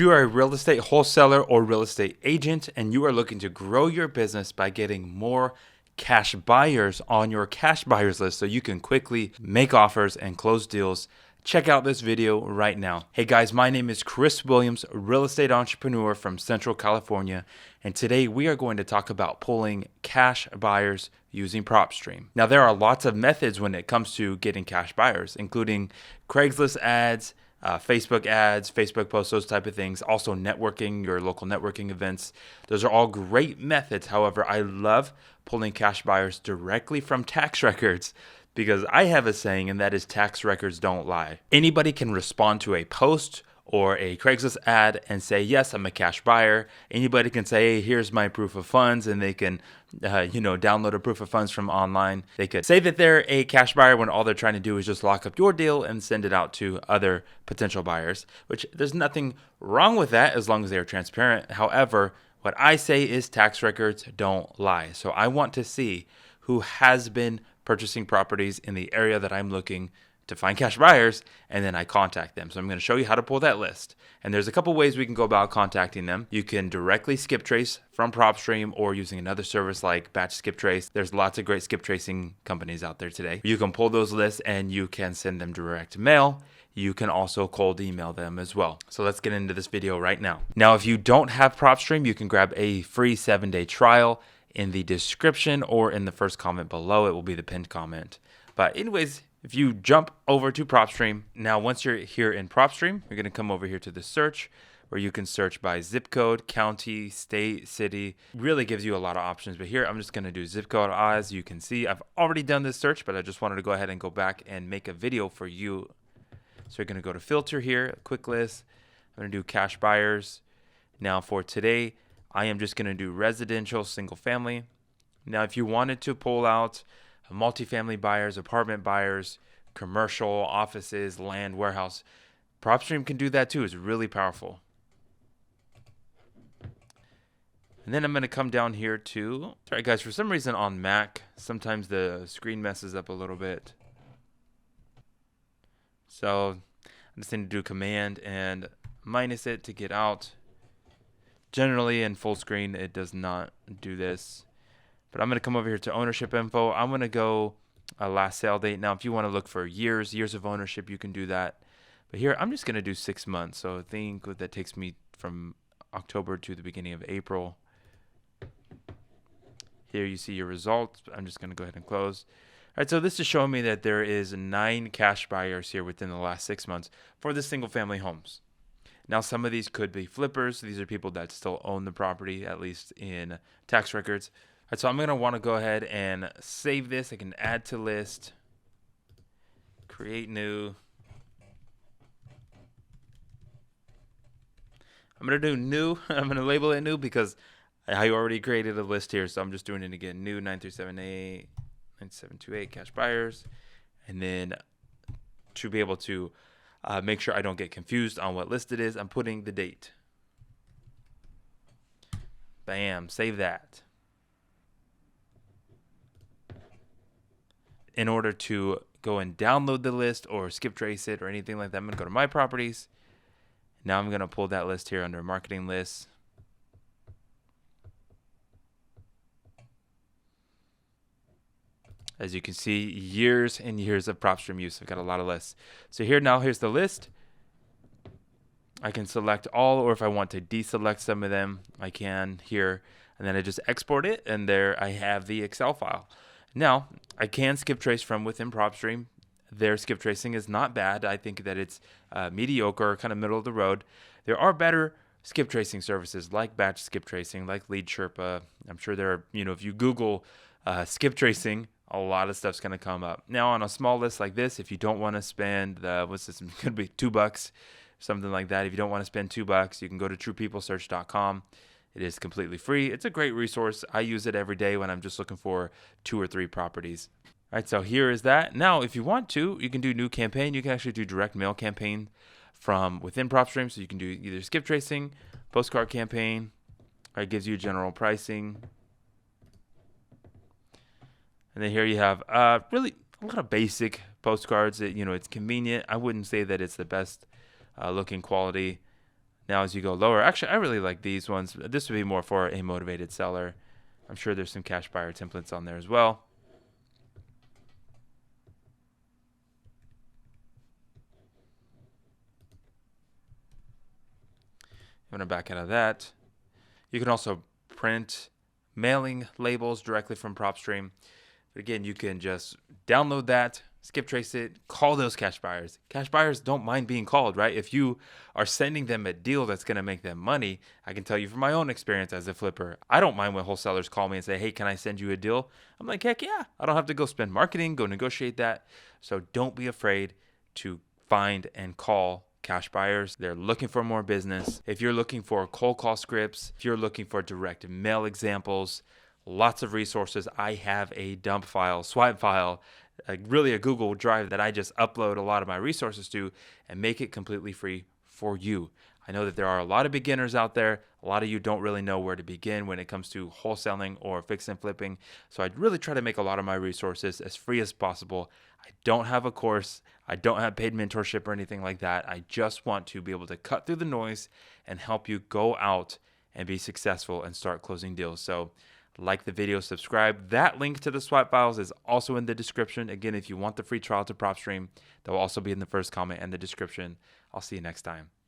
you are a real estate wholesaler or real estate agent and you are looking to grow your business by getting more cash buyers on your cash buyers list so you can quickly make offers and close deals, check out this video right now. Hey guys, my name is Chris Williams, real estate entrepreneur from Central California, and today we are going to talk about pulling cash buyers using PropStream. Now there are lots of methods when it comes to getting cash buyers, including Craigslist ads, Facebook ads, Facebook posts, those type of things. Also networking, your local networking events. Those are all great methods. However, I love pulling cash buyers directly from tax records because I have a saying, and that is tax records don't lie. Anybody can respond to a post or a Craigslist ad and say, yes, I'm a cash buyer. Anybody can say, hey, here's my proof of funds, and they can download a proof of funds from online. They could say that they're a cash buyer when all they're trying to do is just lock up your deal and send it out to other potential buyers, which there's nothing wrong with that as long as they're transparent. However, what I say is tax records don't lie. So I want to see who has been purchasing properties in the area that I'm looking to find cash buyers, and then I contact them. So I'm going to show you how to pull that list. And there's a couple ways we can go about contacting them. You can directly skip trace from PropStream or using another service like Batch Skip Trace. There's lots of great skip tracing companies out there today. You can pull those lists and you can send them direct mail. You can also cold email them as well. So let's get into this video right now. Now, if you don't have PropStream, you can grab a free 7-day trial in the description or in the first comment below. It will be the pinned comment. But anyways, if you jump over to PropStream, now once you're here in PropStream, you're going to come over here to the search where you can search by zip code, county, state, city. Really gives you a lot of options. But here I'm just going to do zip code. As you can see, I've already done this search, but I just wanted to go ahead and go back and make a video for you. So you're going to go to filter here, quick list. I'm going to do cash buyers. Now for today, I am just going to do residential, single family. Now if you wanted to pull out multifamily buyers, apartment buyers, commercial, offices, land, warehouse, PropStream can do that too. It's really powerful. And then I'm going to come down here to, sorry guys, for some reason on Mac, sometimes the screen messes up a little bit. So I just need to do command and minus it to get out. Generally in full screen, it does not do this. But I'm going to come over here to ownership info. I'm going to go last sale date. Now, if you want to look for years of ownership, you can do that. But here, I'm just going to do 6 months. So I think that takes me from October to the beginning of April. Here you see your results. I'm just going to go ahead and close. All right, so this is showing me that there is 9 cash buyers here within the last 6 months for the single family homes. Now, some of these could be flippers. These are people that still own the property, at least in tax records. All right, so I'm going to want to go ahead and save this. I can add to list, create new. I'm going to do new. I'm going to label it new because I already created a list here. So I'm just doing it again. New 9378, 9728 cash buyers. And then to be able to make sure I don't get confused on what list it is, I'm putting the date. Bam, save that. In order to go and download the list or skip trace it or anything like that, I'm going to go to my properties. Now I'm going to pull that list here under marketing lists. As you can see, years and years of PropStream use. I've got a lot of lists. So here now, here's the list. I can select all, or if I want to deselect some of them, I can here. And then I just export it, and there I have the Excel file. Now, I can skip trace from within PropStream. Their skip tracing is not bad. I think that it's mediocre, kind of middle of the road. There are better skip tracing services like Batch Skip Tracing, like Lead Sherpa. I'm sure there are, if you Google skip tracing, a lot of stuff's going to come up. Now, on a small list like this, if you don't want to spend, what's this? It could be $2, something like that. If you don't want to spend $2, you can go to truepeoplesearch.com. It is completely free. It's a great resource. I use it every day when I'm just looking for 2 or 3 properties. All right, so here is that. Now, if you want to, you can do new campaign. You can actually do direct mail campaign from within PropStream. So you can do either skip tracing, postcard campaign. It gives you general pricing. And then here you have really a lot of basic postcards. It's convenient. I wouldn't say that it's the best looking quality. Now, as you go lower, actually, I really like these ones. This would be more for a motivated seller. I'm sure there's some cash buyer templates on there as well. I'm going to back out of that. You can also print mailing labels directly from PropStream. But again, you can just download that, skip trace it, call those cash buyers. Cash buyers don't mind being called, right? If you are sending them a deal that's going to make them money, I can tell you from my own experience as a flipper, I don't mind when wholesalers call me and say, hey, can I send you a deal? I'm like, heck yeah. I don't have to go spend marketing, go negotiate that. So don't be afraid to find and call cash buyers. They're looking for more business. If you're looking for cold call scripts, if you're looking for direct mail examples, lots of resources. I have a dump file, swipe file, really a Google Drive that I just upload a lot of my resources to and make it completely free for you. I know that there are a lot of beginners out there. A lot of you don't really know where to begin when it comes to wholesaling or fix and flipping. So I'd really try to make a lot of my resources as free as possible. I don't have a course. I don't have paid mentorship or anything like that. I just want to be able to cut through the noise and help you go out and be successful and start closing deals. So like the video, subscribe. That link to the swipe files is also in the description. Again, if you want the free trial to PropStream, that will also be in the first comment and the description. I'll see you next time.